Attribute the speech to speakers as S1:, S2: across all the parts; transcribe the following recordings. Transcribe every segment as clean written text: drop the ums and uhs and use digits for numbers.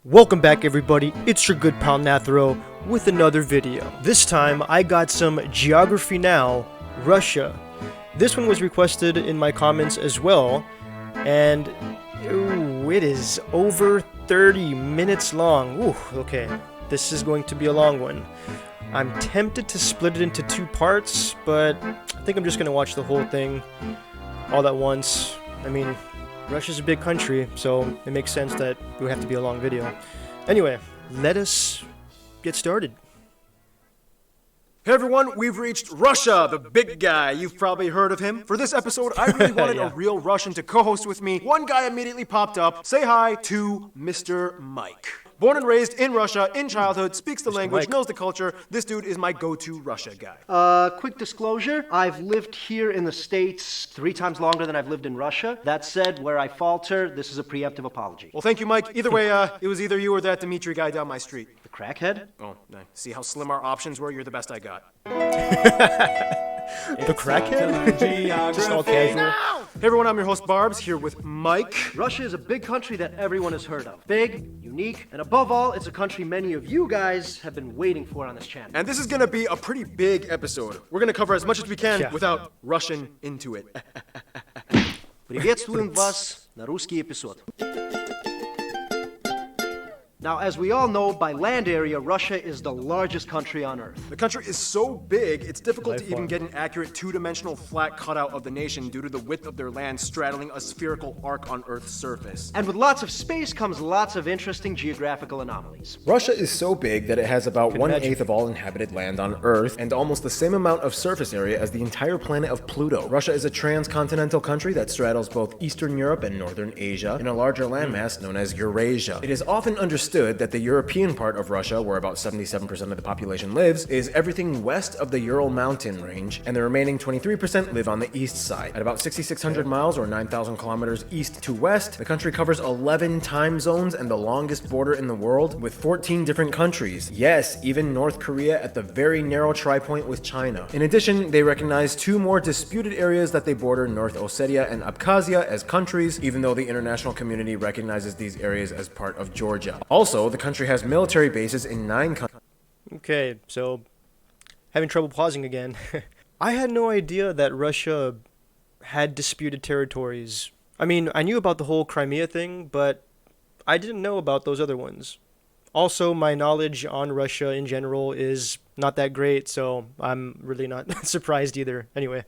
S1: Welcome back everybody, it's your good pal Nathurow with another video. This time I got some Geography Now, Russia. This one was requested in my comments as well, and it is over 30 minutes long. Ooh, okay, this is going to be a long one. I'm tempted to split it into two parts, but I think I'm just going to watch the whole thing all at once. I mean, Russia's a big country, so it makes sense that it would have to be a long video. Anyway, let us get started.
S2: Hey everyone, we've reached Russia, the big guy. You've probably heard of him. For this episode, I really wanted a real Russian to co-host with me. One guy immediately popped up. Say hi to Mr. Mike. Born and raised in Russia, in childhood, speaks the language, knows the culture. This dude is my go-to Russia guy.
S3: Quick disclosure, I've lived here in the States 3 times longer than I've lived in Russia. That said, where I falter, this is a preemptive apology.
S2: Well, thank you, Mike. Either way, it was either you or that Dimitri guy down my street.
S3: The crackhead?
S2: Oh, nice. See how slim our options were? You're the best I got.
S1: The crackhead? Just all casual.
S2: Hey everyone, I'm your host Barbs, here with Mike.
S3: Russia is a big country that everyone has heard of. Big, unique, and above all, it's a country many of you guys have been waiting for on this channel.
S2: And this is gonna be a pretty big episode. We're gonna cover as much as we can without rushing into it.
S3: Приветствуем вас на русский эпизод. Now, as we all know, by land area, Russia is the largest country on Earth.
S2: The country is so big, it's difficult to even get an accurate two-dimensional flat cutout of the nation due to the width of their land straddling a spherical arc on Earth's surface.
S3: And with lots of space comes lots of interesting geographical anomalies.
S4: Russia is so big that it has about 1/8 of all inhabited land on Earth and almost the same amount of surface area as the entire planet of Pluto. Russia is a transcontinental country that straddles both Eastern Europe and Northern Asia in a larger landmass known as Eurasia. It is often understood that the European part of Russia, where about 77% of the population lives, is everything west of the Ural mountain range, and the remaining 23% live on the east side. At about 6,600 miles or 9,000 kilometers east to west, the country covers 11 time zones and the longest border in the world with 14 different countries. Yes, even North Korea at the very narrow tri-point with China. In addition, they recognize 2 more disputed areas that they border, North Ossetia and Abkhazia, as countries, even though the international community recognizes these areas as part of Georgia. Also, the country has military bases in 9 countries.
S1: Okay, so having trouble pausing again. I had no idea that Russia had disputed territories. I mean, I knew about the whole Crimea thing, but I didn't know about those other ones. Also, my knowledge on Russia in general is not that great, so I'm really not surprised either. Anyway.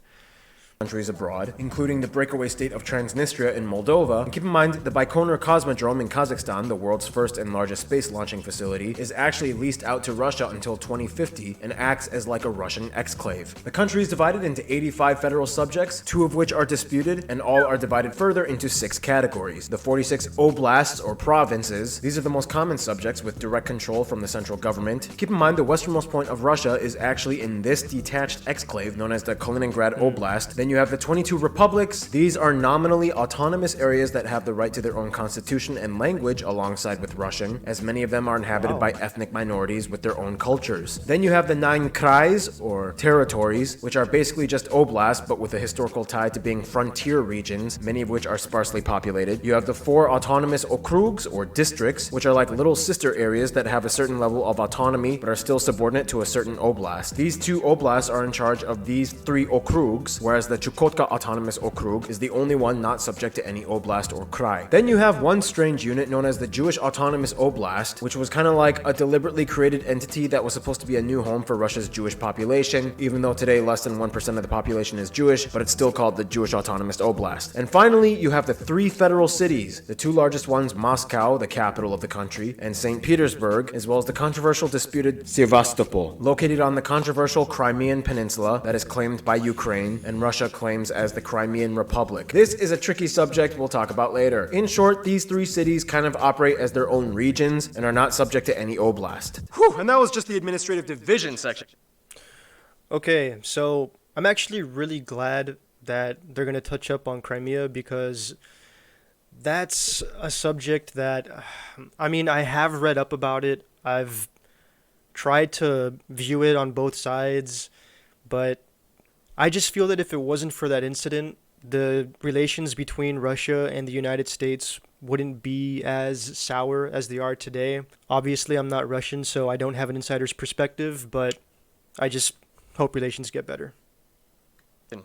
S4: Countries abroad, including the breakaway state of Transnistria in Moldova. And keep in mind, the Baikonur Cosmodrome in Kazakhstan, the world's first and largest space launching facility, is actually leased out to Russia until 2050 and acts as like a Russian exclave. The country is divided into 85 federal subjects, 2 of which are disputed, and all are divided further into 6 categories. The 46 oblasts or provinces, these are the most common subjects with direct control from the central government. Keep in mind, the westernmost point of Russia is actually in this detached exclave known as the Kaliningrad Oblast. Then you have the 22 republics. These are nominally autonomous areas that have the right to their own constitution and language alongside with Russian, as many of them are inhabited by ethnic minorities with their own cultures. Then you have the 9 krais, or territories, which are basically just oblasts but with a historical tie to being frontier regions, many of which are sparsely populated. You have the 4 autonomous okrugs, or districts, which are like little sister areas that have a certain level of autonomy but are still subordinate to a certain oblast. These 2 oblasts are in charge of these 3 okrugs, whereas the Chukotka Autonomous Okrug is the only one not subject to any oblast or krai. Then you have one strange unit known as the Jewish Autonomous Oblast, which was kind of like a deliberately created entity that was supposed to be a new home for Russia's Jewish population, even though today less than 1% of the population is Jewish, but it's still called the Jewish Autonomous Oblast. And finally, you have the 3 federal cities, the 2 largest ones, Moscow, the capital of the country, and St. Petersburg, as well as the controversial disputed Sevastopol, located on the controversial Crimean Peninsula that is claimed by Ukraine, and Russia claims as the Crimean Republic. This is a tricky subject we'll talk about later. In short, these 3 cities kind of operate as their own regions and are not subject to any oblast.
S2: Whew, and that was just the administrative division section.
S1: Okay, so I'm actually really glad that they're going to touch up on Crimea because that's a subject that, I mean, I have read up about it. I've tried to view it on both sides, but I just feel that if it wasn't for that incident, the relations between Russia and the United States wouldn't be as sour as they are today. Obviously, I'm not Russian, so I don't have an insider's perspective, but I just hope relations get better.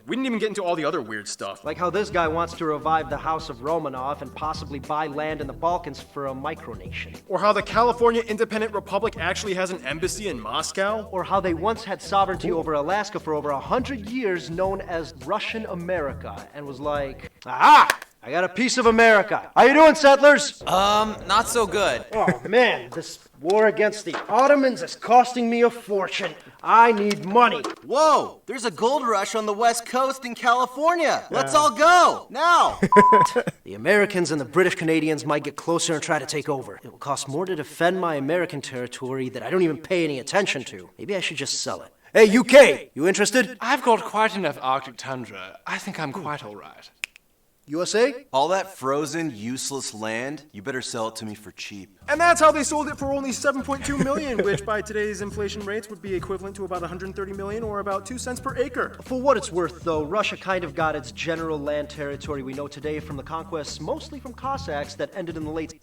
S2: We didn't even get into all the other weird stuff.
S3: Like how this guy wants to revive the House of Romanov and possibly buy land in the Balkans for a micronation.
S2: Or how the California Independent Republic actually has an embassy in Moscow.
S3: Or how they once had sovereignty over Alaska for over 100 years, known as Russian America, and was like, aha! I got a piece of America. How you doing, settlers?
S5: Not so good.
S3: Oh man, this war against the Ottomans is costing me a fortune. I need money.
S5: Whoa, there's a gold rush on the West Coast in California. Let's all go, now.
S3: The Americans and the British Canadians might get closer and try to take over. It will cost more to defend my American territory that I don't even pay any attention to. Maybe I should just sell it. Hey, UK, you interested?
S6: I've got quite enough Arctic tundra. I think I'm quite all right.
S3: USA?
S5: All that frozen, useless land, you better sell it to me for cheap.
S2: And that's how they sold it for only $7.2 million, which by today's inflation rates would be equivalent to about $130 million or about 2 cents per acre.
S3: For what it's worth, though, Russia kind of got its general land territory we know today from the conquests, mostly from Cossacks that ended in the late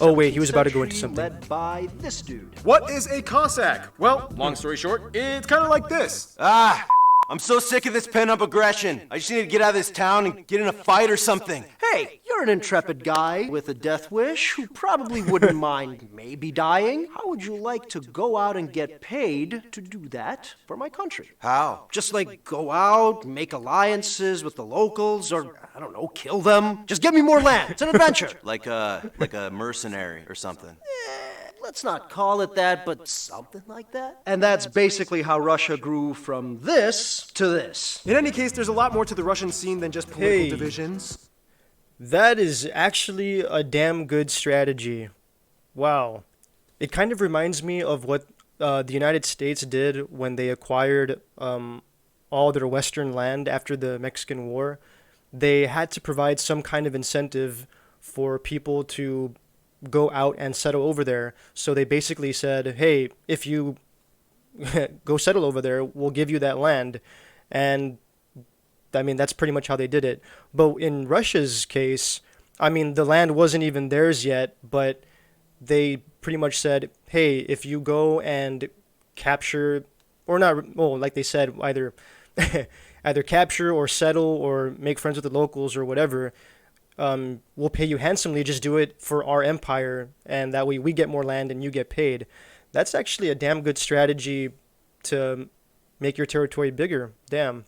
S1: Oh wait, he was about to go into
S3: 17th
S1: something.
S3: century, led by this dude.
S2: What is a Cossack? Well, long story short, it's kind of like this.
S5: I'm so sick of this pent-up aggression. I just need to get out of this town and get in a fight or something.
S3: Hey, you're an intrepid guy with a death wish who probably wouldn't mind maybe dying. How would you like to go out and get paid to do that for my country?
S5: How?
S3: Just like go out, make alliances with the locals, or I don't know, kill them. Just give me more land. It's an adventure.
S5: Like a mercenary or something.
S3: Let's not call it that, but something like that. And that's basically how Russia grew from this to this.
S2: In any case, there's a lot more to the Russian scene than just political
S1: Hey.
S2: divisions.
S1: That is actually a damn good strategy. Wow. It kind of reminds me of what the United States did when they acquired all their western land after the Mexican War. They had to provide some kind of incentive for people to go out and settle over there. So they basically said, hey, if you go settle over there, we'll give you that land. And I mean, that's pretty much how they did it. But in Russia's case, I mean, the land wasn't even theirs yet, but they pretty much said, hey, if you go and capture, or not, well, like they said, either either capture or settle or make friends with the locals or whatever, we'll pay you handsomely. Just do it for our empire, and that way we get more land and you get paid. That's actually a damn good strategy to make your territory bigger. Damn.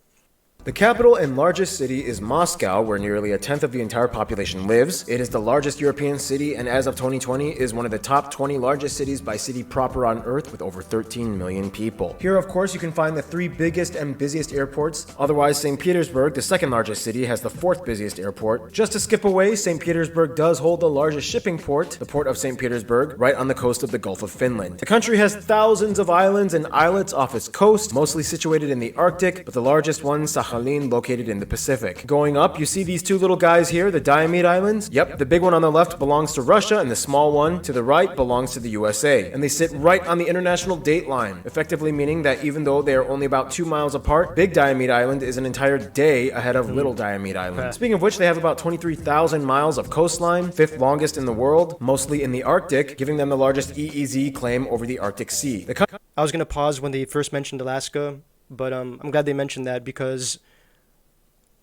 S4: The capital and largest city is Moscow, where nearly a tenth of the entire population lives. It is the largest European city, and as of 2020, is one of the top 20 largest cities by city proper on Earth, with over 13 million people. Here, of course, you can find the 3 biggest and busiest airports. Otherwise, St. Petersburg, the second largest city, has the 4th busiest airport. Just to skip away, St. Petersburg does hold the largest shipping port, the port of St. Petersburg, right on the coast of the Gulf of Finland. The country has thousands of islands and islets off its coast, mostly situated in the Arctic, but the largest one, Sakhalin, located in the Pacific. Going up, you see these 2 little guys here, the Diomede Islands? Yep, the big one on the left belongs to Russia, and the small one to the right belongs to the USA. And they sit right on the international date line, effectively meaning that even though they are only about 2 miles apart, Big Diomede Island is an entire day ahead of Little Diomede Island. Speaking of which, they have about 23,000 miles of coastline, 5th longest in the world, mostly in the Arctic, giving them the largest EEZ claim over the Arctic Sea.
S1: I was going to pause when they first mentioned Alaska, but I'm glad they mentioned that, because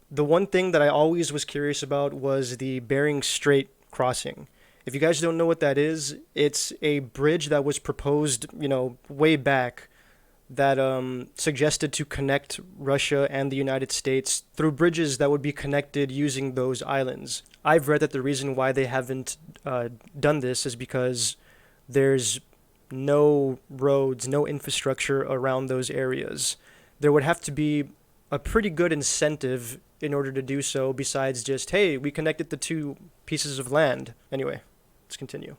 S1: the one thing that I always was curious about was the Bering Strait crossing. If you guys don't know what that is, it's a bridge that was proposed, way back, that suggested to connect Russia and the United States through bridges that would be connected using those islands. I've read that the reason why they haven't done this is because there's no roads, no infrastructure around those areas. There would have to be a pretty good incentive in order to do so, besides just, hey, we connected the 2 pieces of land. Anyway, let's continue.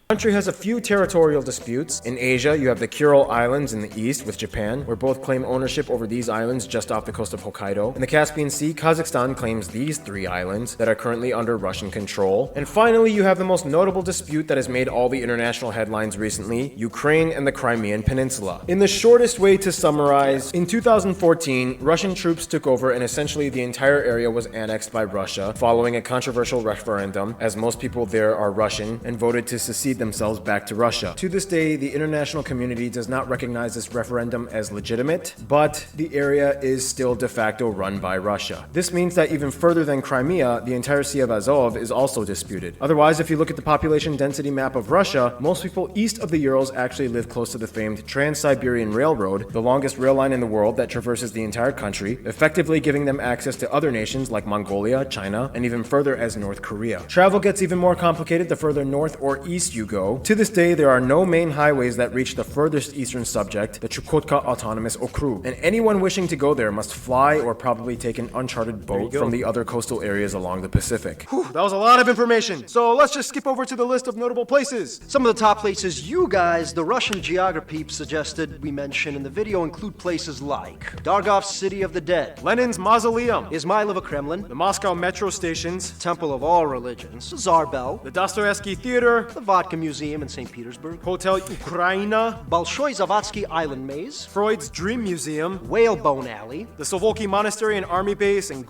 S4: The country has a few territorial disputes. In Asia, you have the Kuril Islands in the east with Japan, where both claim ownership over these islands just off the coast of Hokkaido. In the Caspian Sea, Kazakhstan claims these 3 islands that are currently under Russian control. And finally, you have the most notable dispute that has made all the international headlines recently, Ukraine and the Crimean Peninsula. In the shortest way to summarize, in 2014, Russian troops took over and essentially the entire area was annexed by Russia following a controversial referendum, as most people there are Russian, and voted to secede themselves back to Russia. To this day, the international community does not recognize this referendum as legitimate, but the area is still de facto run by Russia. This means that even further than Crimea, the entire Sea of Azov is also disputed. Otherwise, if you look at the population density map of Russia, most people east of the Urals actually live close to the famed Trans-Siberian Railroad, the longest rail line in the world that traverses the entire country, effectively giving them access to other nations like Mongolia, China, and even further as North Korea. Travel gets even more complicated the further north or east you go. To this day, there are no main highways that reach the furthest eastern subject, the Chukotka Autonomous Okrug, and anyone wishing to go there must fly or probably take an uncharted boat from the other coastal areas along the Pacific.
S2: Whew, that was a lot of information. So let's just skip over to the list of notable places.
S3: Some of the top places you guys, the Russian geography suggested we mention in the video, include places like Dargov's City of the Dead,
S2: Lenin's Mausoleum,
S3: Ismailova Kremlin,
S2: the Moscow metro stations,
S3: Temple of All Religions, Tsar Bell,
S2: the Dostoevsky Theater,
S3: the Vodka Museum in St. Petersburg,
S2: Hotel Ukraina,
S3: Bolshoi Zavadsky Island Maze,
S2: Freud's Dream Museum,
S3: Whalebone Alley,
S2: the Sovolki Monastery and Army Base, and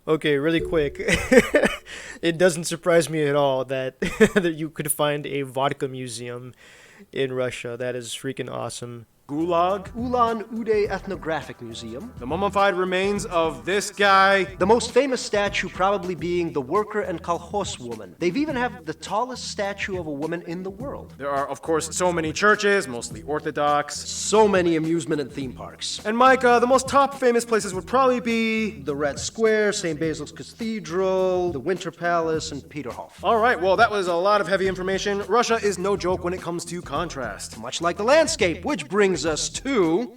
S1: Okay, really quick. It doesn't surprise me at all that that you could find a vodka museum in Russia. That is freaking awesome.
S2: Gulag,
S3: Ulan-Ude Ethnographic Museum,
S2: the mummified remains of this guy,
S3: the most famous statue probably being the worker and kolkhoz woman. They've even have the tallest statue of a woman in the world.
S2: There are, of course, so many churches, mostly Orthodox.
S3: So many amusement and theme parks.
S2: And Micah, the most top famous places would probably be
S3: The Red Square, St. Basil's Cathedral, the Winter Palace, and Peterhof.
S2: All right, well, that was a lot of heavy information. Russia is no joke when it comes to contrast.
S3: Much like the landscape, which brings us to...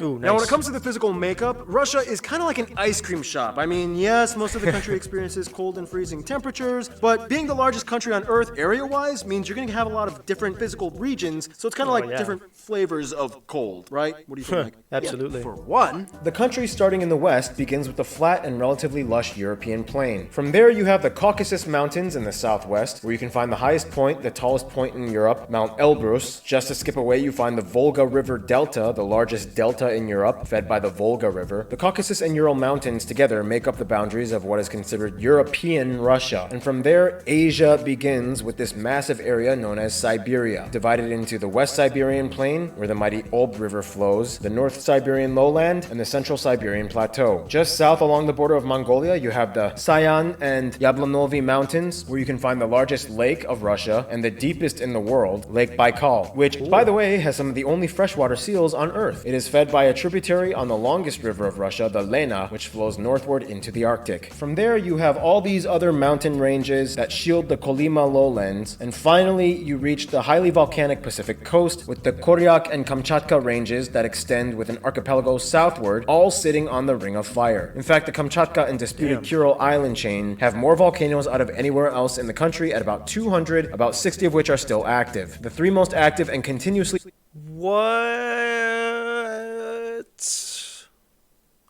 S1: Ooh, nice.
S2: Now, when it comes to the physical makeup, Russia is kind of like an ice cream shop. I mean, yes, most of the country experiences cold and freezing temperatures, but being the largest country on Earth area-wise means you're going to have a lot of different physical regions, so it's kind of like
S1: yeah.
S2: different flavors of cold, right? What do you think, Mike?
S1: Absolutely.
S3: For one,
S4: The country starting in the west begins with the flat and relatively lush European plain. From there you have the Caucasus Mountains in the southwest, where you can find the highest point, the tallest point in Europe, Mount Elbrus. Just to skip away you find the Volga River Delta, the largest delta in Europe, fed by the Volga River. The Caucasus and Ural Mountains together make up the boundaries of what is considered European Russia. And from there, Asia begins with this massive area known as Siberia, divided into the West Siberian Plain, where the mighty Ob River flows, the North Siberian lowland, and the Central Siberian Plateau. Just south along the border of Mongolia, you have the Sayan and Yablanovi Mountains, where you can find the largest lake of Russia and the deepest in the world, Lake Baikal, which, by the way, has some of the only freshwater seals on Earth. It is fed by a tributary on the longest river of Russia, the Lena, which flows northward into the Arctic. From there, you have all these other mountain ranges that shield the Kolyma lowlands, and finally, you reach the highly volcanic Pacific coast with the Koryak and Kamchatka ranges that extend with an archipelago southward, all sitting on the Ring of Fire. In fact, the Kamchatka and disputed Kuril Island chain have more volcanoes out of anywhere else in the country at about 200, about 60 of which are still active. The 3 most active and continuously...
S1: What?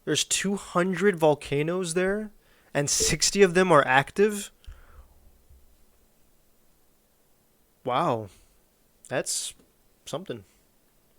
S1: There's 200 volcanoes there, and 60 of them are active? Wow. That's something.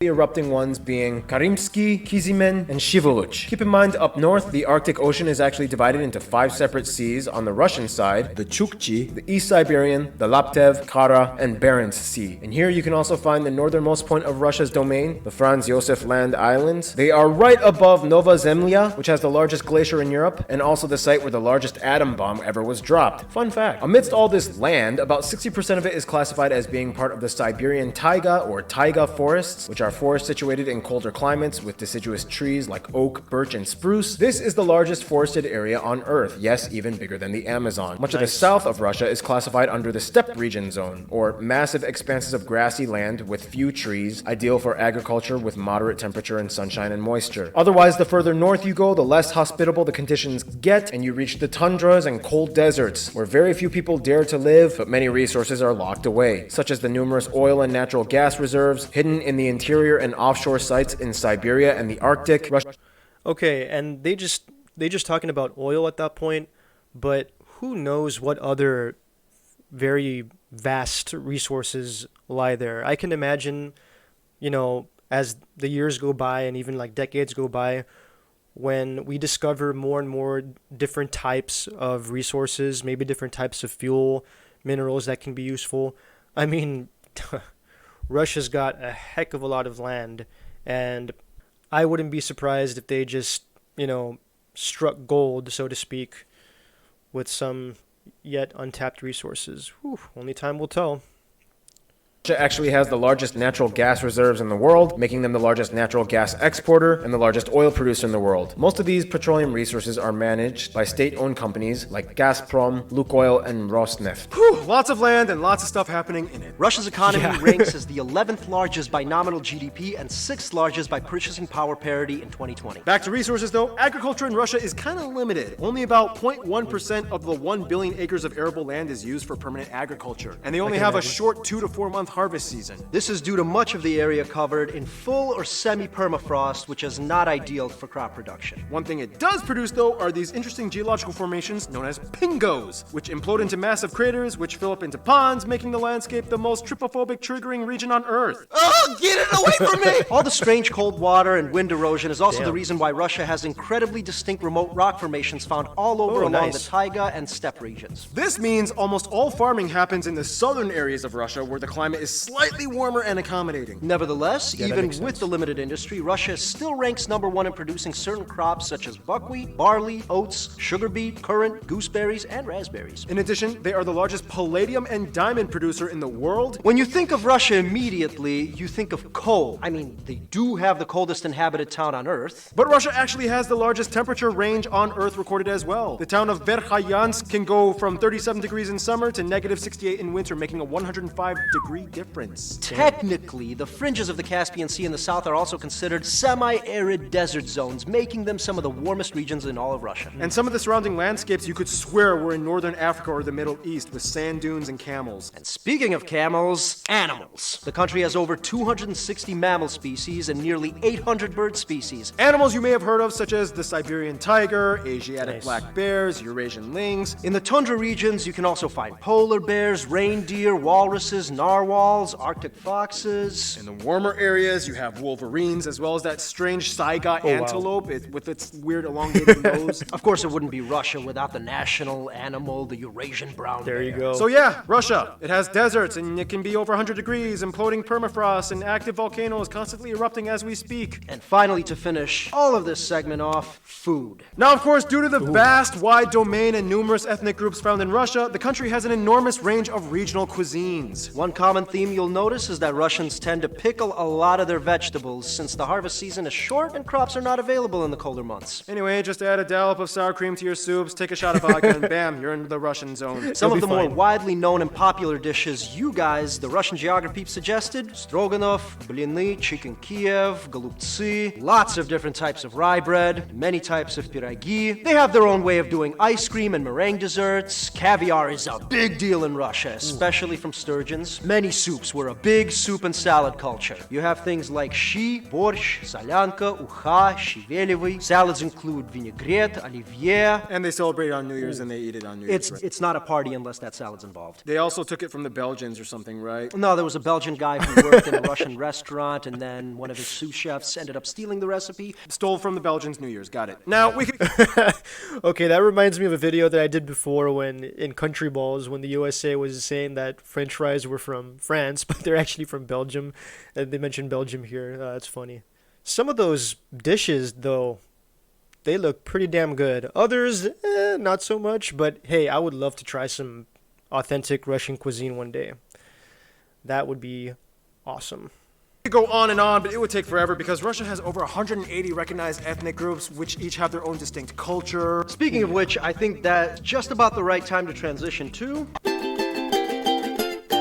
S4: erupting ones being Karimsky, Kizimen, and Shivoluch. Keep in mind, up north, the Arctic Ocean is actually divided into 5 separate seas. On the Russian side, the Chukchi, the East Siberian, the Laptev, Kara, and Barents Sea. And here you can also find the northernmost point of Russia's domain, the Franz Josef Land Islands. They are right above Nova Zemlya, which has the largest glacier in Europe, and also the site where the largest atom bomb ever was dropped. Fun fact, amidst all this land, about 60% of it is classified as being part of the Siberian taiga or taiga forests, which are are forests situated in colder climates with deciduous trees like oak, birch, and spruce. This is the largest forested area on Earth, yes, even bigger than the Amazon. Much of the south of Russia is classified under the steppe region zone, or massive expanses of grassy land with few trees, ideal for agriculture with moderate temperature and sunshine and moisture. Otherwise, the further north you go, the less hospitable the conditions get, and you reach the tundras and cold deserts, where very few people dare to live, but many resources are locked away, such as the numerous oil and natural gas reserves hidden in the interior and offshore sites in Siberia and the Arctic.
S1: Okay, and they just talking about oil at that point, but who knows what other very vast resources lie there. I can imagine, as the years go by and even like decades go by, when we discover more and more different types of resources, maybe different types of fuel, minerals that can be useful. I mean, Russia's got a heck of a lot of land, and I wouldn't be surprised if they just, struck gold, so to speak, with some yet untapped resources. Whew, only time will tell.
S4: Russia actually has the largest natural gas reserves in the world, making them the largest natural gas exporter and the largest oil producer in the world. Most of these petroleum resources are managed by state-owned companies like Gazprom, Lukoil, and Rosneft.
S2: Whew, lots of land and lots of stuff happening in it.
S3: Russia's economy ranks as the 11th largest by nominal GDP and 6th largest by purchasing power parity in 2020.
S2: Back to resources though, agriculture in Russia is kind of limited. Only about 0.1% of the 1 billion acres of arable land is used for permanent agriculture. And they only have a short 2 to 4 month harvest season.
S3: This is due to much of the area covered in full or semi-permafrost, which is not ideal for crop production.
S2: One thing it does produce though are these interesting geological formations known as pingos, which implode into massive craters which fill up into ponds, making the landscape the most trypophobic triggering region on Earth.
S5: Oh, get it away from me!
S3: All the strange cold water and wind erosion is also the reason why Russia has incredibly distinct remote rock formations found all over along the taiga and steppe regions.
S2: This means almost all farming happens in the southern areas of Russia where the climate is slightly warmer and accommodating.
S3: Nevertheless, even with the limited industry, Russia still ranks #1 in producing certain crops such as buckwheat, barley, oats, sugar beet, currant, gooseberries, and raspberries.
S2: In addition, they are the largest palladium and diamond producer in the world.
S3: When you think of Russia immediately, you think of cold. I mean, they do have the coldest inhabited town on Earth.
S2: But Russia actually has the largest temperature range on Earth recorded as well. The town of Verkhoyansk can go from 37 degrees in summer to -68 in winter, making a 105-degree difference.
S3: Technically, the fringes of the Caspian Sea in the south are also considered semi-arid desert zones, making them some of the warmest regions in all of Russia.
S2: And some of the surrounding landscapes you could swear were in northern Africa or the Middle East, with sand dunes and camels.
S3: And speaking of camels, animals. The country has over 260 mammal species and nearly 800 bird species.
S2: Animals you may have heard of, such as the Siberian tiger, Asiatic black bears, Eurasian lynx.
S3: In the tundra regions, you can also find polar bears, reindeer, walruses, narwhals, Arctic foxes.
S2: In the warmer areas, you have wolverines, as well as that strange saiga antelope with its weird elongated nose.
S3: Of course, it wouldn't be Russia without the national animal, the Eurasian brown bear.
S1: There you go.
S2: So yeah, Russia. It has deserts, and it can be over 100 degrees, imploding permafrost, and active volcanoes constantly erupting as we speak.
S3: And finally, to finish all of this segment off, food.
S2: Now, of course, due to the vast, wide domain and numerous ethnic groups found in Russia, the country has an enormous range of regional cuisines.
S3: One common theme you'll notice is that Russians tend to pickle a lot of their vegetables since the harvest season is short and crops are not available in the colder months.
S2: Anyway, just add a dollop of sour cream to your soups, take a shot of vodka, and bam, you're in the Russian zone.
S3: Some of the more widely known and popular dishes you guys, the Russian geography suggested: stroganoff, blины, chicken Kiev, голубцы, lots of different types of rye bread, many types of pyrogi. They have their own way of doing ice cream and meringue desserts. Caviar is a big deal in Russia, especially from sturgeons. Many soups were a big soup and salad culture. You have things like shi, борщ, солянка, уха, щавелевый. Salads include vinaigrette, olivier.
S2: And they celebrate it on New Year's and they eat it on New Year's.
S3: It's not a party unless that salad's involved.
S2: They also took it from the Belgians or something, right?
S3: No, there was a Belgian guy who worked in a Russian restaurant, and then one of his sous chefs ended up stealing the recipe.
S2: Stole from the Belgians New Year's, got it. Now, we could...
S1: Okay, that reminds me of a video that I did before when, in Country Balls, when the USA was saying that French fries were from France, but they're actually from Belgium, and they mentioned Belgium here. That's funny. Some of those dishes, though, they look pretty damn good. Others, not so much, but hey, I would love to try some authentic Russian cuisine one day. That would be awesome.
S2: We could go on and on, but it would take forever because Russia has over 180 recognized ethnic groups, which each have their own distinct culture.
S3: Speaking of which, I think that's just about the right time to transition to...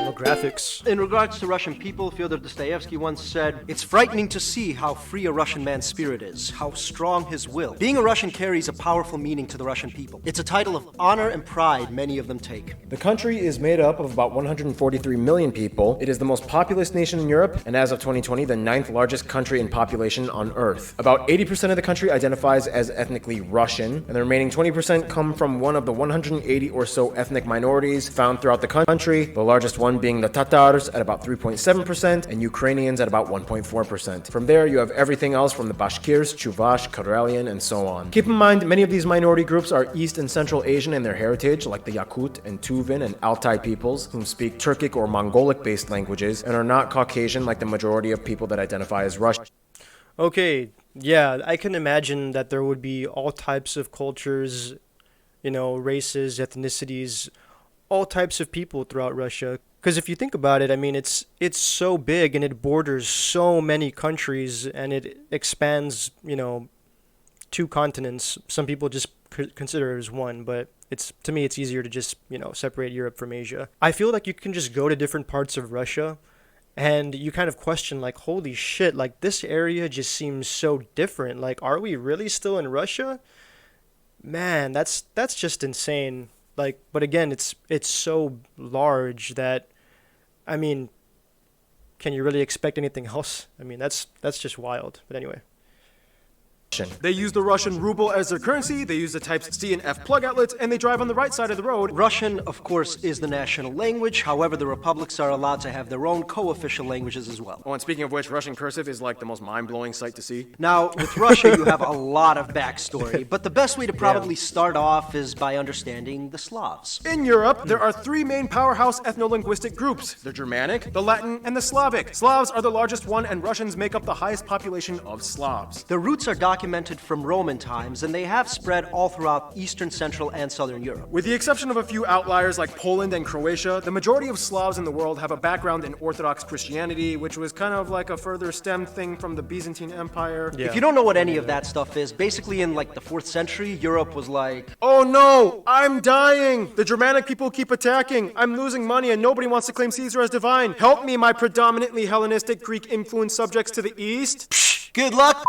S1: Demographics.
S3: In regards to Russian people, Fyodor Dostoevsky once said, "It's frightening to see how free a Russian man's spirit is, how strong his will. Being a Russian carries a powerful meaning to the Russian people. It's a title of honor and pride many of them take."
S4: The country is made up of about 143 million people. It is the most populous nation in Europe, and as of 2020, the 9th largest country in population on Earth. About 80% of the country identifies as ethnically Russian, and the remaining 20% come from one of the 180 or so ethnic minorities found throughout the country, the largest one being the Tatars at about 3.7% and Ukrainians at about 1.4%. From there, you have everything else from the Bashkirs, Chuvash, Karelian, and so on. Keep in mind, many of these minority groups are East and Central Asian in their heritage, like the Yakut and Tuvan and Altai peoples, whom speak Turkic or Mongolic-based languages, and are not Caucasian like the majority of people that identify as Russian.
S1: Okay, yeah, I can imagine that there would be all types of cultures, races, ethnicities, all types of people throughout Russia. Because if you think about it, I mean, it's so big and it borders so many countries and it expands, 2 continents. Some people just consider it as one, but to me, it's easier to just, separate Europe from Asia. I feel like you can just go to different parts of Russia and you kind of question, like, holy shit, like, this area just seems so different. Like, are we really still in Russia? Man, that's just insane. Like, but again, it's so large that, I mean, can you really expect anything else? I mean, that's just wild. But anyway.
S2: They use the Russian ruble as their currency, they use the types C and F plug outlets, and they drive on the right side of the road.
S3: Russian, of course, is the national language. However, the republics are allowed to have their own co-official languages as well.
S2: Oh, and speaking of which, Russian cursive is like the most mind-blowing sight to see.
S3: Now, with Russia, you have a lot of backstory, but the best way to probably start off is by understanding the Slavs.
S2: In Europe, there are 3 main powerhouse ethno-linguistic groups: the Germanic, the Latin, and the Slavic. Slavs are the largest one, and Russians make up the highest population of Slavs.
S3: Their roots are documented from Roman times, and they have spread all throughout Eastern, Central, and Southern Europe.
S2: With the exception of a few outliers like Poland and Croatia, the majority of Slavs in the world have a background in Orthodox Christianity, which was kind of like a further stemmed thing from the Byzantine Empire.
S3: If you don't know what any of that stuff is, basically in like the 4th century, Europe was like,
S2: "Oh no, I'm dying! The Germanic people keep attacking. I'm losing money and nobody wants to claim Caesar as divine. Help me, my predominantly Hellenistic Greek-influenced subjects to the east."
S5: Good luck.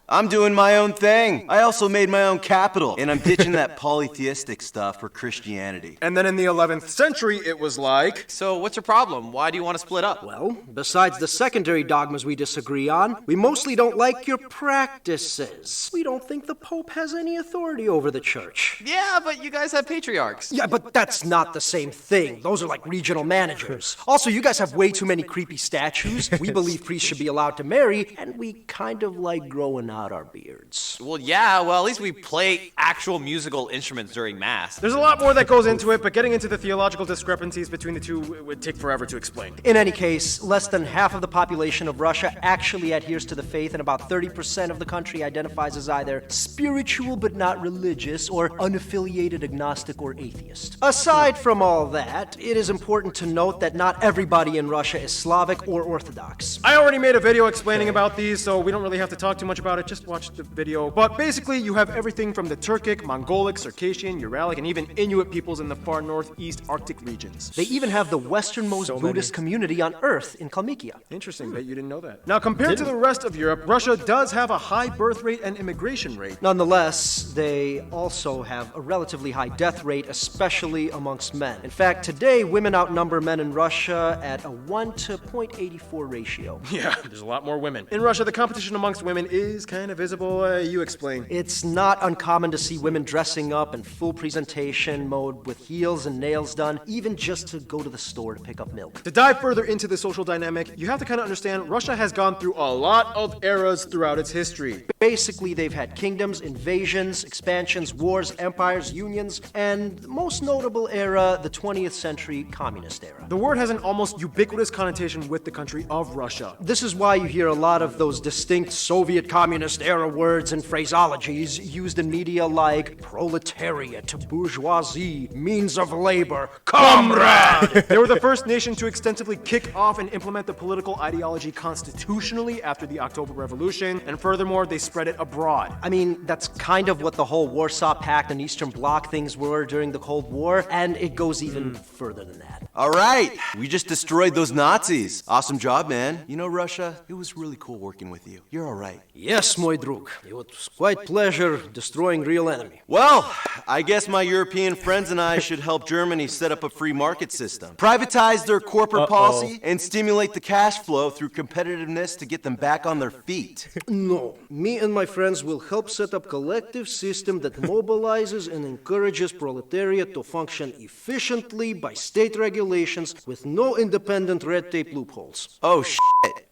S5: I'm doing my own thing. I also made my own capital, and I'm ditching that polytheistic stuff for Christianity.
S2: And then in the 11th century, it was like,
S6: So what's your problem? Why do you want to split up?
S3: well, besides the secondary dogmas we disagree on, we mostly don't like your practices. We don't think the Pope has any authority over the church.
S6: Yeah, but you guys have patriarchs.
S3: Yeah, but that's not the same thing. Those are like regional managers. Also, you guys have way too many creepy statues. We believe priests should be allowed to marry, and we kind of like growing out our beards.
S6: Well, yeah, well, at least we play actual musical instruments during Mass.
S2: there's a lot more that goes into it, but getting into the theological discrepancies between the two would take forever to explain.
S3: In any case, less than half of the population of Russia actually adheres to the faith, and about 30% of the country identifies as either spiritual but not religious, or unaffiliated agnostic or atheist. Aside from all that, it is important to note that not everybody in Russia is Slavic or Orthodox.
S2: I already made a video explaining about these, so we don't really have to talk too much about it, just watch the video. But basically, you have everything from the Turkic, Mongolic, Circassian, Uralic, and even Inuit peoples in the far northeast Arctic regions.
S3: They even have the westernmost Buddhist community on Earth in Kalmykia.
S2: Interesting, bet you didn't know that. Now, compared to the rest of Europe, Russia does have a high birth rate and immigration rate.
S3: Nonetheless, they also have a relatively high death rate, especially amongst men. In fact, today, women outnumber men in Russia at a 1 to 0.84 ratio.
S2: Yeah, there's a lot more women. In Russia, the competition amongst women is kind of visible. You explain.
S3: It's not uncommon to see women dressing up in full presentation mode with heels and nails done, even just to go to the store to pick up milk.
S2: To dive further into the social dynamic, you have to kind of understand Russia has gone through a lot of eras throughout its history.
S3: Basically, they've had kingdoms, invasions, expansions, wars, empires, unions, and most notable era, the 20th century communist era.
S2: The word has an almost ubiquitous connotation with the country of Russia.
S3: This is why you hear a lot of those distinct distinct Soviet communist-era words and phraseologies used in media like proletariat, bourgeoisie, means of labor, comrade!
S2: They were the first nation to extensively kick off and implement the political ideology constitutionally after the October Revolution, and furthermore, they spread it abroad.
S3: I mean, that's kind of what the whole Warsaw Pact and Eastern Bloc things were during the Cold War, and it goes even further than that.
S5: All right, we just destroyed those Nazis. Awesome job, man. You know, Russia, it was really cool working with you. You're all right.
S3: Yes, mój drug. It was quite pleasure destroying real enemy.
S5: Well, I guess my European friends and I should help Germany set up a free market system, privatize their corporate policy, and stimulate the cash flow through competitiveness to get them back on their feet.
S3: No, me and my friends will help set up collective system that mobilizes and encourages proletariat to function efficiently by state regulations with no independent red tape loopholes.
S5: Oh, shit.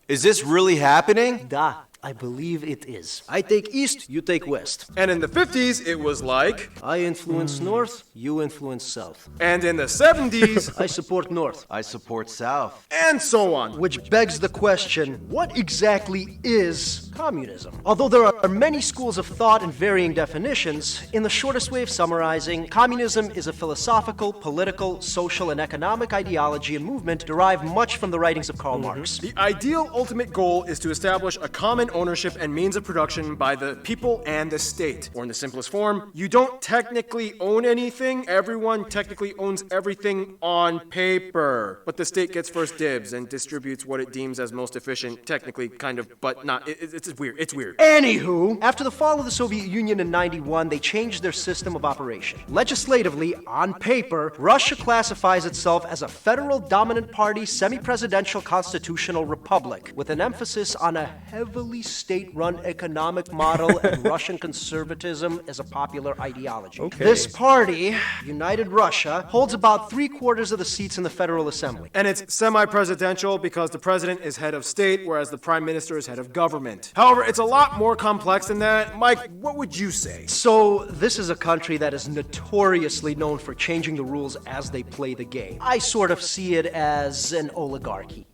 S5: Is this really happening?
S3: Da, I believe it is. I take east, you take west.
S2: And in the 50s, it was like...
S3: I influence north, you influence south.
S2: And in the 70s...
S3: I support north.
S5: I support South.
S2: and so on.
S3: Which begs the question, what exactly is communism? Although there are many schools of thought and varying definitions, in the shortest way of summarizing, communism is a philosophical, political, social, and economic ideology and movement derived much from the writings of Karl Marx.
S2: The ideal ultimate goal is to establish a common ownership and means of production by the people and the state. Or in the simplest form, you don't technically own anything, everyone technically owns everything on paper. But the state gets first dibs and distributes what it deems as most efficient, technically, kind of, but not. It's weird. It's weird.
S3: Anywho, after the fall of the Soviet Union in '91, they changed their system of operation. Legislatively, on paper, Russia classifies itself as a federal dominant party, semi-presidential constitutional republic, with an emphasis on a heavily state-run economic model and Russian conservatism as a popular ideology. This party, United Russia, holds about 3/4 of the seats in the Federal Assembly.
S2: And it's semi-presidential because the president is head of state, whereas the prime minister is head of government. However, it's a lot more complex than that. Mike, what would you say?
S3: So, this is a country that is notoriously known for changing the rules as they play the game. I sort of see it as an oligarchy.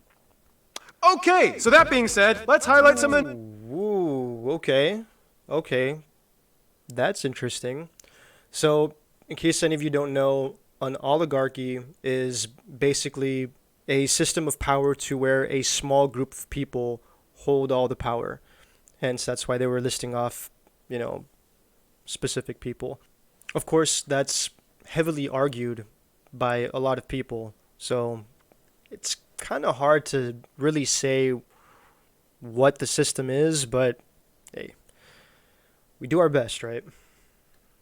S2: Okay, so that being said, let's highlight some of the...
S1: Ooh, okay. Okay. That's interesting. So, in case any of you don't know, an oligarchy is basically a system of power to where a small group of people hold all the power. Hence, that's why they were listing off, specific people. Of course, that's heavily argued by a lot of people. So, it's kind of hard to really say what the system is, but hey, we do our best, right?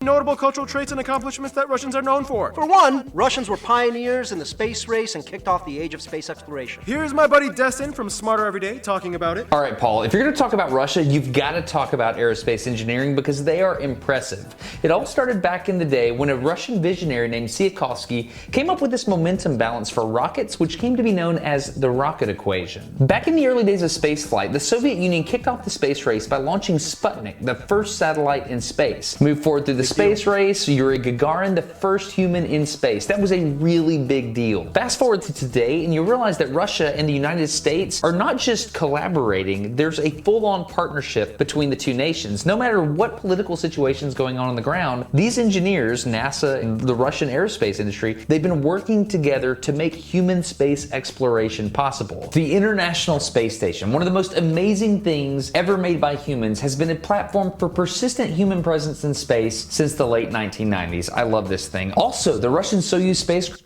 S2: notable cultural traits and accomplishments that Russians are known for.
S3: For one, Russians were pioneers in the space race and kicked off the age of space exploration.
S2: Here's my buddy Destin from Smarter Everyday talking about it.
S7: All right, Paul, if you're going to talk about Russia, you've got to talk about aerospace engineering because they are impressive. It all started back in the day when a Russian visionary named Tsiolkovsky came up with this momentum balance for rockets, which came to be known as the rocket equation. Back in the early days of spaceflight, the Soviet Union kicked off the space race by launching Sputnik, the first satellite in space. Moved forward through the space race, Yuri Gagarin, the first human in space. That was a really big deal. Fast forward to today, and you realize that Russia and the United States are not just collaborating, there's a full-on partnership between the two nations. No matter what political situation is going on the ground, these engineers, NASA and the Russian aerospace industry, they've been working together to make human space exploration possible. The International Space Station, one of the most amazing things ever made by humans, has been a platform for persistent human presence in space since the late 1990s. I love this thing. Also, the Russian Soyuz space...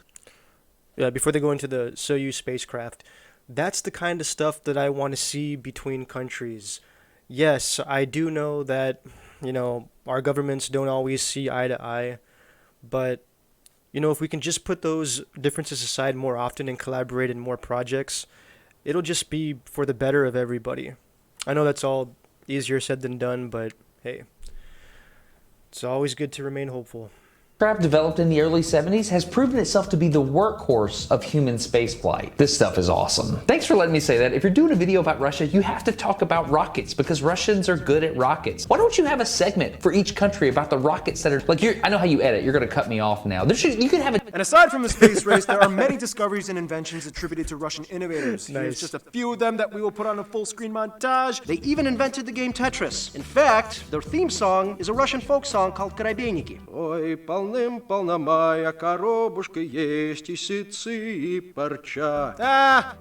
S1: Yeah, before they go into the Soyuz spacecraft, that's the kind of stuff that I want to see between countries. Yes, I do know that, our governments don't always see eye to eye, but, if we can just put those differences aside more often and collaborate in more projects, it'll just be for the better of everybody. I know that's all easier said than done, but hey, it's always good to remain hopeful.
S7: Aircraft developed in the early 70s has proven itself to be the workhorse of human spaceflight. This stuff is awesome. Thanks for letting me say that. If you're doing a video about Russia, you have to talk about rockets because Russians are good at rockets. Why don't you have a segment for each country about the rockets that are, I know how you edit, you're gonna cut me off now. You could have a
S2: And aside from the space race, there are many discoveries and inventions attributed to Russian innovators. Here's just a few of them that we will put on a full screen montage.
S3: They even invented the game Tetris. In fact, their theme song is a Russian folk song called Korobeiniki. Ой, полным-полна моя коробушка есть и ситцы, и парча.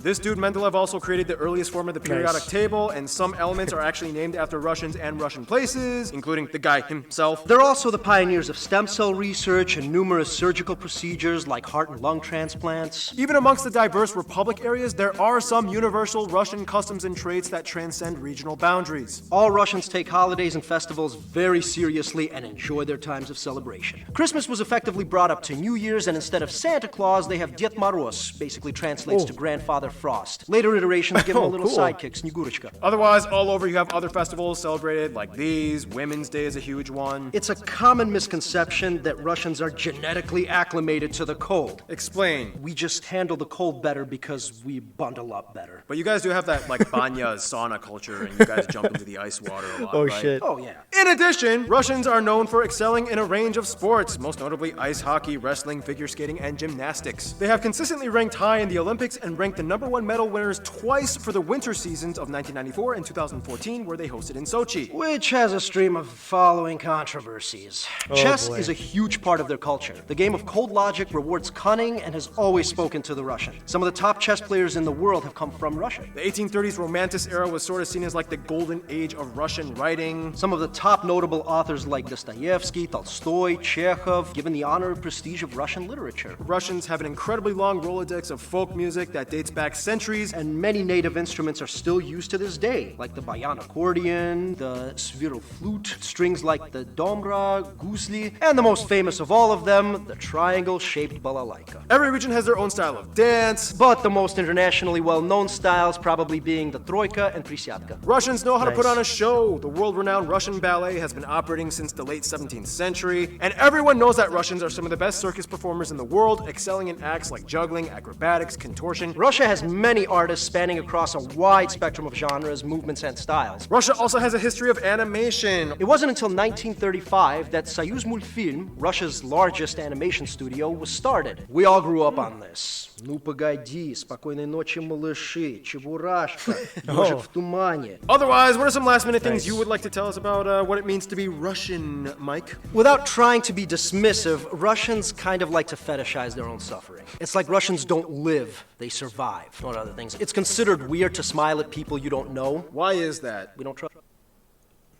S2: This dude Mendeleev also created the earliest form of the periodic table, and some elements are actually named after Russians and Russian places, including the guy himself.
S3: They're also the pioneers of stem cell research and numerous surgical procedures like heart and lung transplants.
S2: Even amongst the diverse republic areas, there are some universal Russian customs and traits that transcend regional boundaries.
S3: All Russians take holidays and festivals very seriously and enjoy their times of celebration. Christmas was effectively brought up to New Year's, and instead of Santa Claus, they have Ded Moroz, basically translates to Grandfather Frost. Later iterations give him a little sidekick, Snegurочка.
S2: Otherwise, all over you have other festivals celebrated like these. Women's Day is a huge one.
S3: It's a common misconception that Russians are genetically acclimated to the cold.
S2: Explain.
S3: We just handle the cold better because we bundle up better.
S2: But you guys do have that like banya sauna culture, and you guys jump into the ice water a lot, right?
S1: Shit.
S3: Oh, yeah.
S2: In addition, Russians are known for excelling in a range of sports, most notably ice hockey, wrestling, figure skating, and gymnastics. They have consistently ranked high in the Olympics and ranked the #1 medal winners twice for the winter seasons of 1994 and 2014, where they hosted in Sochi.
S3: Which has a stream of following controversies. Chess is a huge part of their culture. The game of cold logic rewards cunning and has always spoken to the Russian. Some of the top chess players in the world have come from Russia.
S2: The 1830s Romantic era was sort of seen as like the golden age of Russian writing.
S3: Some of the top notable authors like Dostoevsky, Tolstoy, Chekhov, given the honor and prestige of Russian literature.
S2: Russians have an incredibly long Rolodex of folk music that dates back centuries,
S3: And many native instruments are still used to this day, like the bayan accordion, the sviral flute, strings like the domra, guzli, and the most famous of all of them, the triangle-shaped balalaika.
S2: every region has their own style of dance.
S3: But the most internationally well-known styles probably being the troika and prisyatka.
S2: Russians know how to put on a show. The world-renowned Russian ballet has been operating since the late 17th century, and everyone knows that Russians are some of the best circus performers in the world, excelling in acts like juggling, acrobatics, contortion.
S3: Russia has many artists spanning across a wide spectrum of genres, movements, and styles.
S2: Russia also has a history of animation.
S3: It wasn't until 1935 that Soyuz Multfilm, Russia's largest animation studio, was started. We all grew up on this. Ну погоди, спокойной ночи, малыши, Чебурашка, Ежик в тумане.
S2: Otherwise, what are some last-minute things you would like to tell us about what it means to be Russian, Mike?
S3: Without trying to be dismissive, Russians kind of like to fetishize their own suffering. It's like Russians don't live, they survive, not other things. It's considered weird to smile at people you don't know.
S2: Why is that?
S3: We don't trust.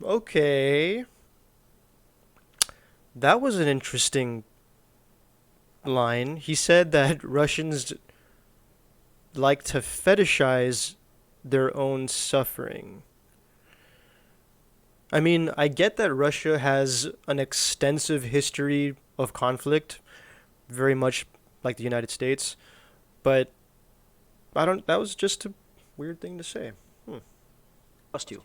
S1: Okay. That was an interesting line. He said that Russians like to fetishize their own suffering. I mean, I get that Russia has an extensive history of conflict, very much like the United States, but that was just a weird thing to say.
S3: Trust you.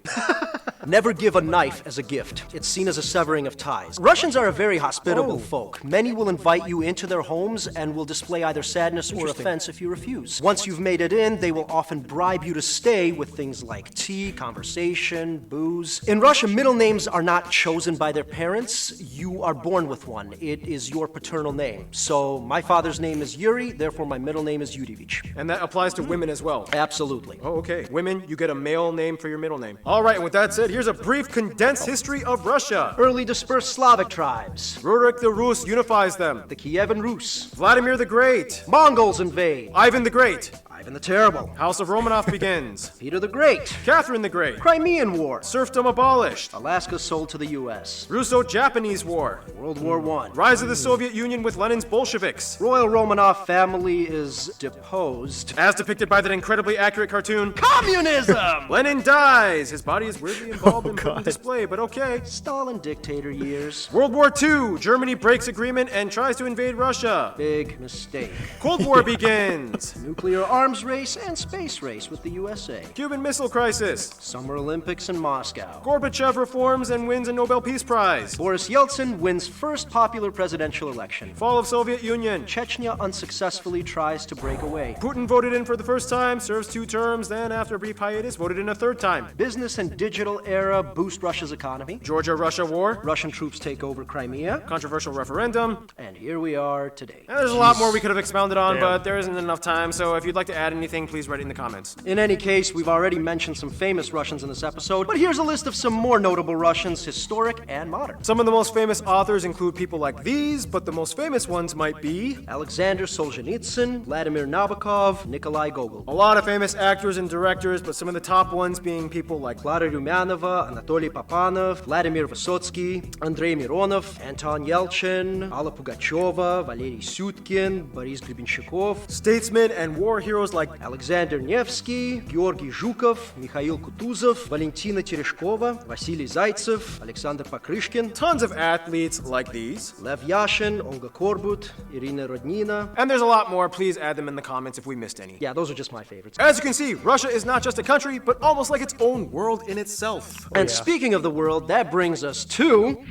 S3: Never give a knife as a gift. It's seen as a severing of ties. Russians are a very hospitable folk. Many will invite you into their homes and will display either sadness or offense if you refuse. Once you've made it in, they will often bribe you to stay with things like tea, conversation, booze. In Russia, middle names are not chosen by their parents. You are born with one. It is your paternal name. So my father's name is Yuri, therefore my middle name is Yurevich.
S2: And that applies to women as well.
S3: Absolutely.
S2: Oh, okay. Women, you get a male name for your middle name. All right, and with that said, here's a brief condensed history of Russia.
S3: Early dispersed Slavic tribes.
S2: Rurik the Rus unifies them.
S3: The Kievan Rus.
S2: Vladimir the Great.
S3: Mongols invade.
S2: Ivan the Great.
S3: Ivan the Terrible.
S2: House of Romanov begins.
S3: Peter the Great.
S2: Catherine the Great.
S3: Crimean War.
S2: Serfdom abolished.
S3: Alaska sold to the U.S.
S2: Russo-Japanese War.
S3: World War I.
S2: Rise of the Soviet Union with Lenin's Bolsheviks.
S3: Royal Romanov family is deposed.
S2: As depicted by that incredibly accurate cartoon,
S3: Communism!
S2: Lenin dies. His body is weirdly involved in putting display, but okay.
S3: Stalin dictator years.
S2: World War II. Germany breaks agreement and tries to invade Russia.
S3: Big mistake.
S2: Cold War begins.
S3: Nuclear arms arms race and space race with the USA.
S2: Cuban Missile Crisis.
S3: Summer Olympics in Moscow.
S2: Gorbachev reforms and wins a Nobel Peace Prize.
S3: Boris Yeltsin wins first popular presidential election.
S2: Fall of Soviet Union.
S3: Chechnya unsuccessfully tries to break away.
S2: Putin voted in for the first time, serves 2 terms, then after a brief hiatus, voted in a 3rd time.
S3: Business and digital era boost Russia's economy.
S2: Georgia-Russia war.
S3: Russian troops take over Crimea.
S2: Controversial referendum.
S3: And here we are today.
S2: And there's a lot more we could have expounded on, but there isn't enough time, so if you'd like to add anything, please write it in the comments.
S3: In any case, we've already mentioned some famous Russians in this episode, but here's a list of some more notable Russians, historic and modern.
S2: Some of the most famous authors include people like these, but the most famous ones might be
S3: Alexander Solzhenitsyn, Vladimir Nabokov, Nikolai Gogol.
S2: a lot of famous actors and directors, but some of the top ones being people like
S3: Klara Rumyanova, Anatoly Papanov, Vladimir Vysotsky, Andrei Mironov, Anton Yelchin, Alla Pugacheva, Valery Syutkin, Boris Grebenshchikov,
S2: statesmen and war heroes like
S3: Alexander Nevsky, Georgy Zhukov, Mikhail Kutuzov, Valentina Tereshkova, Vasily Zaitsev, Alexander Pakryshkin,
S2: tons of athletes like these.
S3: Lev Yashin, Olga Korbut, Irina Rodnina.
S2: And there's a lot more. Please add them in the comments if we missed any.
S3: Yeah, those are just my favorites.
S2: As you can see, Russia is not just a country, but almost like its own world in itself.
S3: And speaking of the world, that brings us to...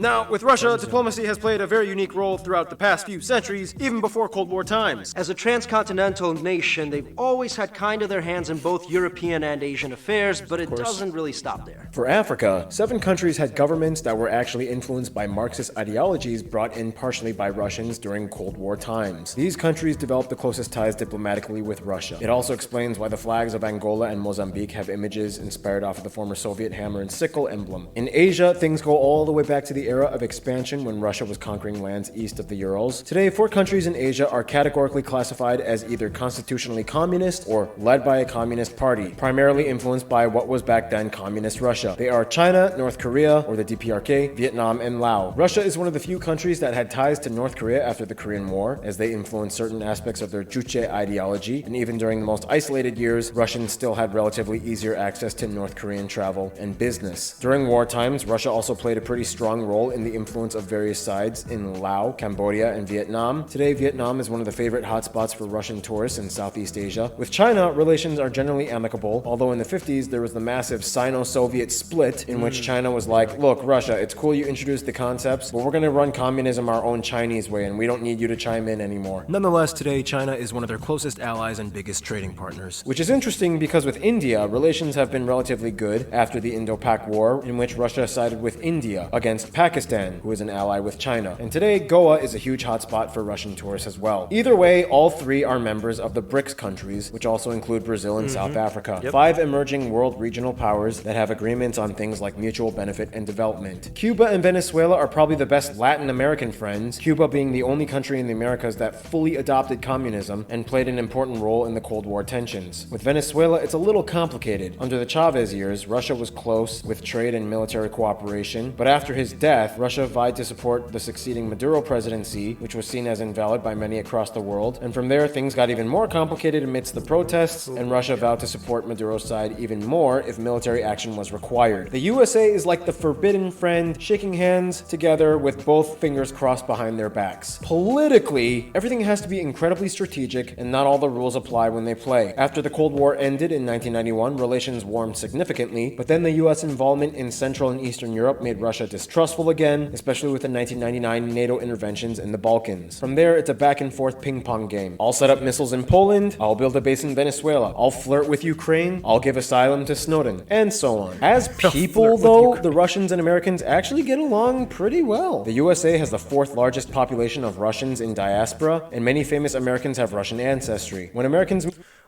S2: Now, with Russia, diplomacy has played a very unique role throughout the past few centuries, even before Cold War times.
S3: As a transcontinental nation, they've always had kind of their hands in both European and Asian affairs, but it doesn't really stop there.
S4: For Africa, 7 countries had governments that were actually influenced by Marxist ideologies brought in partially by Russians during Cold War times. These countries developed the closest ties diplomatically with Russia. It also explains why the flags of Angola and Mozambique have images inspired off of the former Soviet hammer and sickle emblem. In Asia, things go all the way back to the era of expansion when Russia was conquering lands east of the Urals. Today, 4 countries in Asia are categorically classified as either constitutionally communist or led by a communist party, primarily influenced by what was back then communist Russia. They are China, North Korea, or the DPRK, Vietnam, and Laos. Russia is one of the few countries that had ties to North Korea after the Korean War, as they influenced certain aspects of their Juche ideology, and even during the most isolated years, Russians still had relatively easier access to North Korean travel and business. During war times, Russia also played a pretty strong role in the influence of various sides in Laos, Cambodia, and Vietnam. Today, Vietnam is one of the favorite hotspots for Russian tourists in Southeast Asia. With China, relations are generally amicable, although in the 50s there was the massive Sino-Soviet split in which China was like, look, Russia, it's cool you introduced the concepts, but we're going to run communism our own Chinese way and we don't need you to chime in anymore.
S2: Nonetheless, today, China is one of their closest allies and biggest trading partners.
S4: Which is interesting because with India, relations have been relatively good after the Indo-Pak War, in which Russia sided with India against Pakistan, who is an ally with China. And today, Goa is a huge hotspot for Russian tourists as well. Either way, all 3 are members of the BRICS countries, which also include Brazil and South Africa. 5 emerging world regional powers that have agreements on things like mutual benefit and development. Cuba and Venezuela are probably the best Latin American friends, Cuba being the only country in the Americas that fully adopted communism and played an important role in the Cold War tensions. With Venezuela, it's a little complicated. Under the Chavez years, Russia was close with trade and military cooperation, but after his death, Russia vied to support the succeeding Maduro presidency, which was seen as invalid by many across the world. And from there, things got even more complicated amidst the protests, and Russia vowed to support Maduro's side even more if military action was required. The USA is like the forbidden friend, shaking hands together with both fingers crossed behind their backs. Politically, everything has to be incredibly strategic, and not all the rules apply when they play. After the Cold War ended in 1991, relations warmed significantly, but then the US involvement in Central and Eastern Europe made Russia distrustful again, especially with the 1999 NATO interventions in the Balkans. From there, it's a back and forth ping pong game. I'll set up missiles in Poland, I'll build a base in Venezuela, I'll flirt with Ukraine, I'll give asylum to Snowden, and so on. As people, though, the Russians and Americans actually get along pretty well. The USA has the 4th largest population of Russians in diaspora, and many famous Americans have Russian ancestry. When Americans...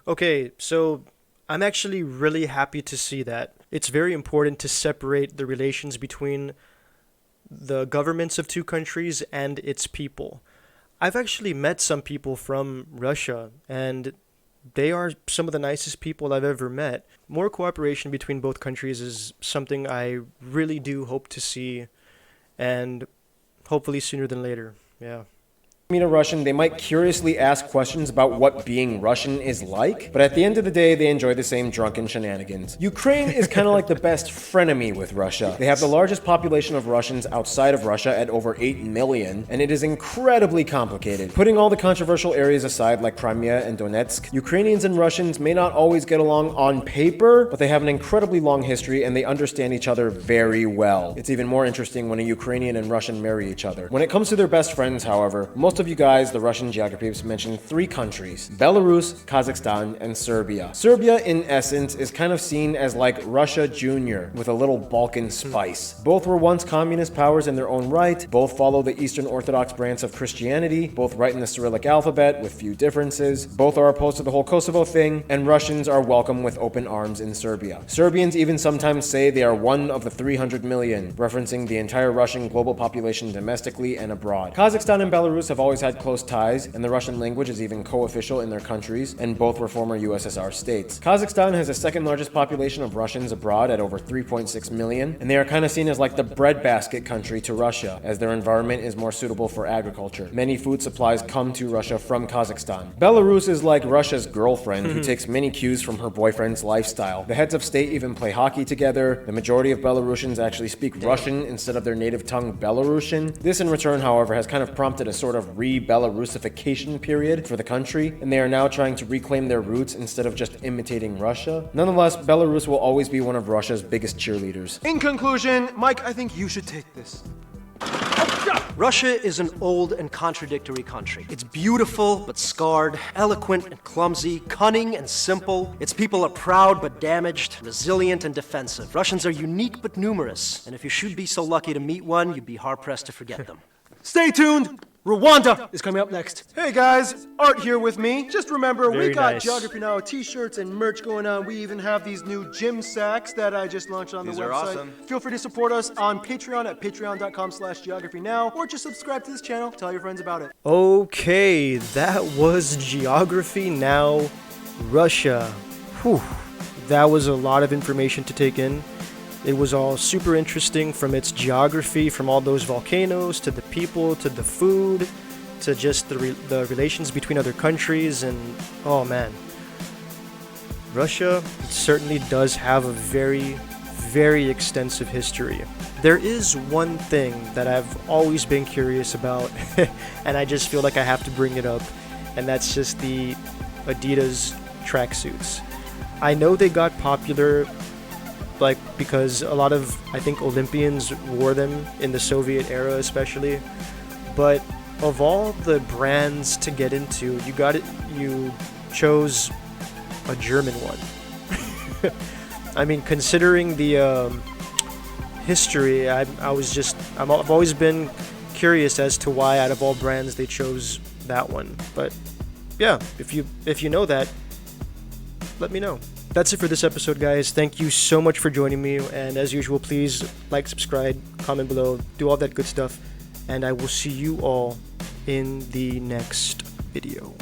S1: Okay, so I'm actually really happy to see that. It's very important to separate the relations between the governments of 2 countries and its people. I've actually met some people from Russia, and they are some of the nicest people I've ever met. More cooperation between both countries is something I really do hope to see, and hopefully sooner than later. Yeah.
S4: meet a Russian, they might curiously ask questions about what being Russian is like, but at the end of the day, they enjoy the same drunken shenanigans. Ukraine is kind of like the best frenemy with Russia. They have the largest population of Russians outside of Russia at over 8 million, and it is incredibly complicated. Putting all the controversial areas aside like Crimea and Donetsk, Ukrainians and Russians may not always get along on paper, but they have an incredibly long history and they understand each other very well. It's even more interesting when a Ukrainian and Russian marry each other. When it comes to their best friends, however, most of you guys, the Russian geographers, mention 3 countries: Belarus, Kazakhstan, and Serbia. Serbia, in essence, is kind of seen as like Russia Junior with a little Balkan spice. Both were once communist powers in their own right, both follow the Eastern Orthodox branch of Christianity, both write in the Cyrillic alphabet with few differences, both are opposed to the whole Kosovo thing, and Russians are welcome with open arms in Serbia. Serbians even sometimes say they are one of the 300 million, referencing the entire Russian global population domestically and abroad. Kazakhstan and Belarus have always had close ties, and the Russian language is even co-official in their countries, and both were former USSR states. Kazakhstan has the second largest population of Russians abroad at over 3.6 million, and they are kind of seen as like the breadbasket country to Russia, as their environment is more suitable for agriculture. Many food supplies come to Russia from Kazakhstan. Belarus is like Russia's girlfriend who takes many cues from her boyfriend's lifestyle. The heads of state even play hockey together. The majority of Belarusians actually speak Russian instead of their native tongue Belarusian. This in return, however, has kind of prompted a sort of re-Belarusification period for the country, and they are now trying to reclaim their roots instead of just imitating Russia. Nonetheless, Belarus will always be one of Russia's biggest cheerleaders.
S2: In conclusion, Mike, I think you should take this.
S3: Russia is an old and contradictory country. It's beautiful but scarred, eloquent and clumsy, cunning and simple. Its people are proud but damaged, resilient and defensive. Russians are unique but numerous, and if you should be so lucky to meet one, you'd be hard-pressed to forget them.
S2: Stay tuned! Rwanda is coming up next. Hey guys, Art here with me. Just remember, we
S1: Very
S2: got
S1: nice.
S2: Geography Now t-shirts and merch going on. We even have these new gym sacks that I just launched on the
S5: These
S2: website.
S5: are awesome.
S2: Feel free to support us on Patreon at patreon.com/geographynow, or just subscribe to this channel. Tell your friends about it.
S1: Okay, that was Geography Now, Russia. Whew, that was a lot of information to take in. It was all super interesting, from its geography, from all those volcanoes, to the people, to the food, to just the relations between other countries, and oh man. Russia certainly does have a very, very extensive history. There is one thing that I've always been curious about, and I just feel like I have to bring it up, and that's just the Adidas tracksuits. I know they got popular because a lot of, I think, Olympians wore them in the Soviet era especially, but of all the brands to get into, you chose a German one. I mean, considering the history, I've always been curious as to why out of all brands they chose that one. But yeah, if you know that, let me know. That's it for this episode, guys. Thank you so much for joining me, and as usual, please like, subscribe, comment below, do all that good stuff, and I will see you all in the next video.